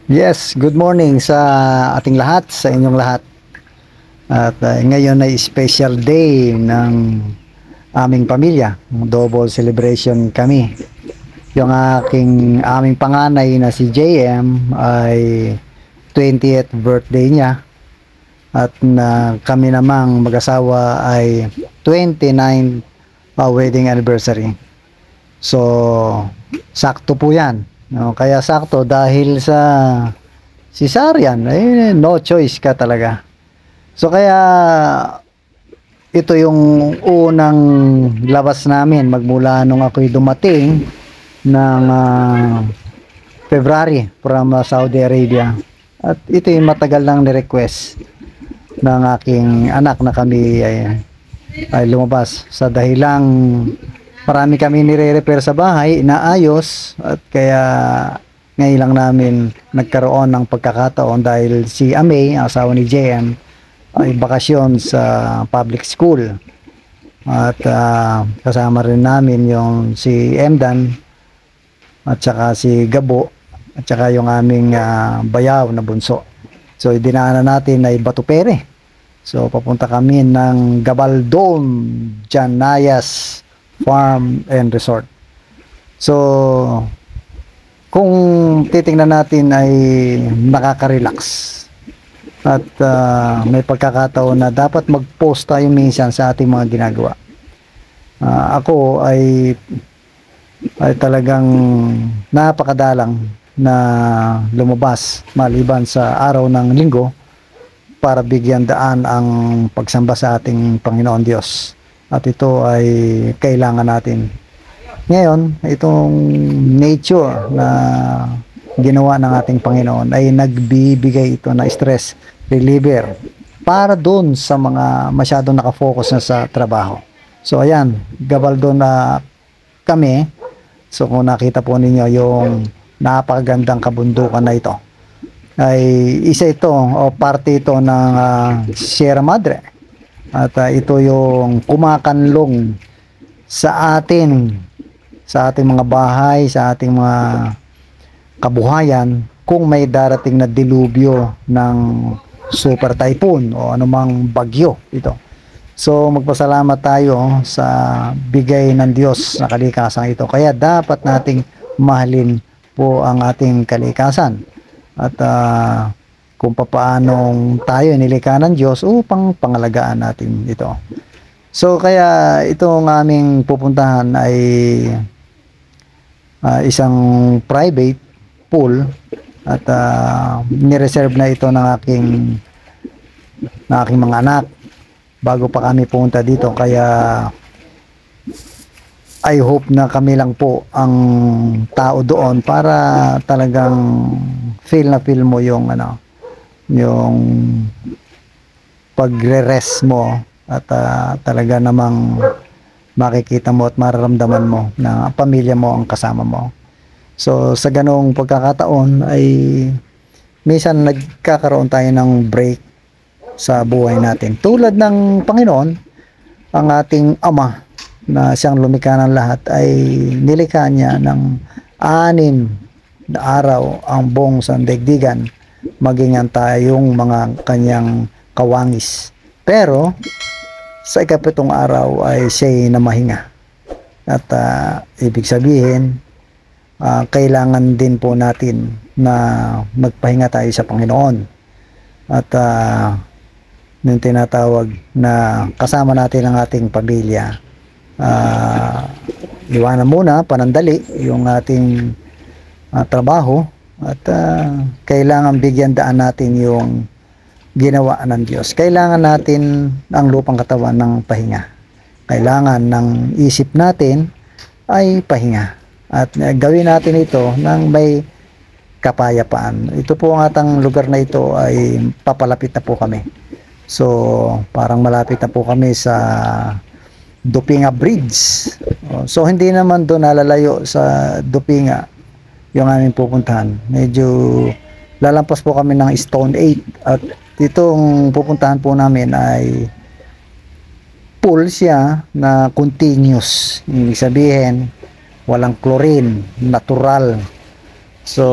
Yes, good morning sa ating lahat, sa inyong lahat. At ngayon ay special day ng aming pamilya. Double celebration kami. Yung aming panganay na si JM ay 20th birthday niya. At kami namang mag-asawa ay 29th wedding anniversary. So, sakto po yan. No, kaya sakto dahil sa cesarean, no choice ka talaga. So kaya ito yung unang labas namin magmula nung ako'y dumating ng February from Saudi Arabia. At ito yung matagal nang ni-request ng aking anak na kami ay lumabas sa dahilang marami kami nire-repair sa bahay, inaayos, at kaya ngayon lang namin nagkaroon ng pagkakataon dahil si Amay, asawa ni JM, ay bakasyon sa public school. At kasama rin namin yung si Emdan at saka si Gabo at saka yung aming bayaw na bunso. So dinaanan natin ay Batupere. So papunta kami ng Gabaldon, Janayas Farm and Resort. So kung titingnan natin ay nakaka-relax at may pagkakataon na dapat mag-post tayo minsan sa ating mga ginagawa. Ako ay talagang napakadalang na lumabas maliban sa araw ng linggo para bigyan daan ang pagsamba sa ating Panginoon Diyos. At ito ay kailangan natin. Ngayon, itong nature na ginawa ng ating Panginoon ay nagbibigay ito na stress reliever para doon sa mga masyadong nakafocus na sa trabaho. So ayan, Gabaldon na kami. So kung nakita po ninyo yung napakagandang kabundukan na ito, ay isa ito o parte ito ng Sierra Madre. At ito yung kumakanlong sa atin, sa ating mga bahay, sa ating mga kabuhayan kung may darating na dilubyo ng super typhoon o anumang bagyo ito. So magpasalamat tayo sa bigay ng Diyos na kalikasan ito. Kaya dapat nating mahalin po ang ating kalikasan. At kung papaanong tayo nilikha ng Diyos upang pangalagaan natin ito. So kaya itong aming pupuntahan ay isang private pool at nireserve na ito ng aking mga anak bago pa kami pumunta dito. Kaya I hope na kami lang po ang tao doon para talagang feel mo yung yung pagre-rest mo at talaga namang makikita mo at mararamdaman mo na pamilya mo ang kasama mo. So sa ganong pagkakataon ay minsan nagkakaroon tayo ng break sa buhay natin. Tulad ng Panginoon, ang ating Ama na siyang lumikha ng lahat ay nilikha niya ng 6 na araw ang buong sandaigdigan, maging ang tayong mga kanyang kawangis. Pero sa ika-7 araw ay siya'y namahinga. At ibig sabihin, kailangan din po natin na magpahinga tayo sa Panginoon. At yung tinatawag na kasama natin ang ating pamilya. Iwanan muna, panandali yung ating trabaho at kailangan bigyan daan natin yung ginawa ng Diyos. Kailangan natin ang lupang katawan ng pahinga. Kailangan ng isip natin ay pahinga. At gawin natin ito ng may kapayapaan. Ito po ang atang lugar na ito ay papalapit na po kami. So parang malapit na po kami sa Dupinga Bridge. So hindi naman doon nalalayo sa Dupinga yung aming pupuntahan. Medyo lalampas po kami ng Stone 8 at itong pupuntahan po namin ay pool siya na continuous. Ibig sabihin walang chlorine, natural. So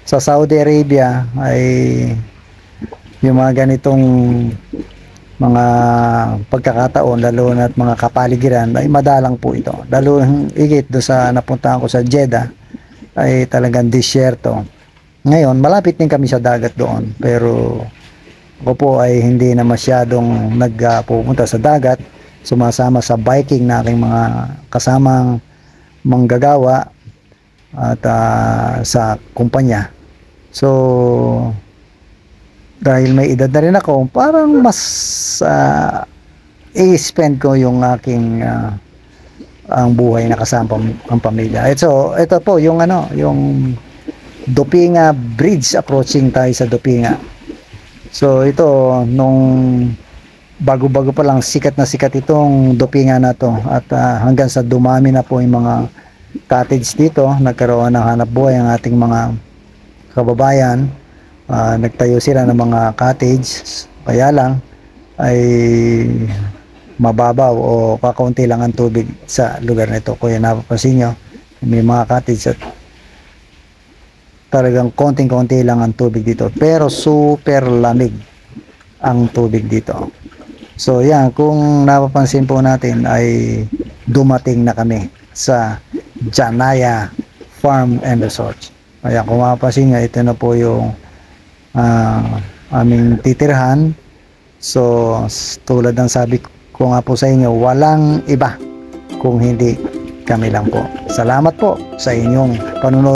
sa Saudi Arabia ay yung mga ganitong mga pagkakataon, lalo na at mga kapaligiran, ay madalang po ito. Lalo higit do sa napuntahan ko sa Jeddah ay talagang disyerto. Ngayon, malapit din kami sa dagat doon, pero ako po ay hindi na masyadong nagpupunta sa dagat. Sumasama sa biking na aking mga kasamang manggagawa at sa kumpanya. So, dahil may edad na rin ako, parang mas i-spend ko yung aking ang buhay na kasama ang pamilya. So, ito po yung yung Dupinga Bridge, approaching tayo sa Dupinga. So, ito nung bago-bago pa lang, sikat na sikat itong Dupinga na to, at hanggang sa dumami na po yung mga cottage dito, nagkaroon ng hanap buhay ang ating mga kababayan. Nagtayo sila ng mga cottage, kaya lang ay mababaw o kakaunti lang ang tubig sa lugar nito. Kaya napapansin nyo, may mga cottage at talagang konting-konti lang ang tubig dito, pero super lamig ang tubig dito. So yan, kung napapansin po natin ay dumating na kami sa Janaya Farm and Resort. Kaya kung mapapansin nyo, ito na po yung aming titirhan. So tulad ng sabi ko nga po sa inyo, walang iba kung hindi kami lang po. Salamat po sa inyong panunod.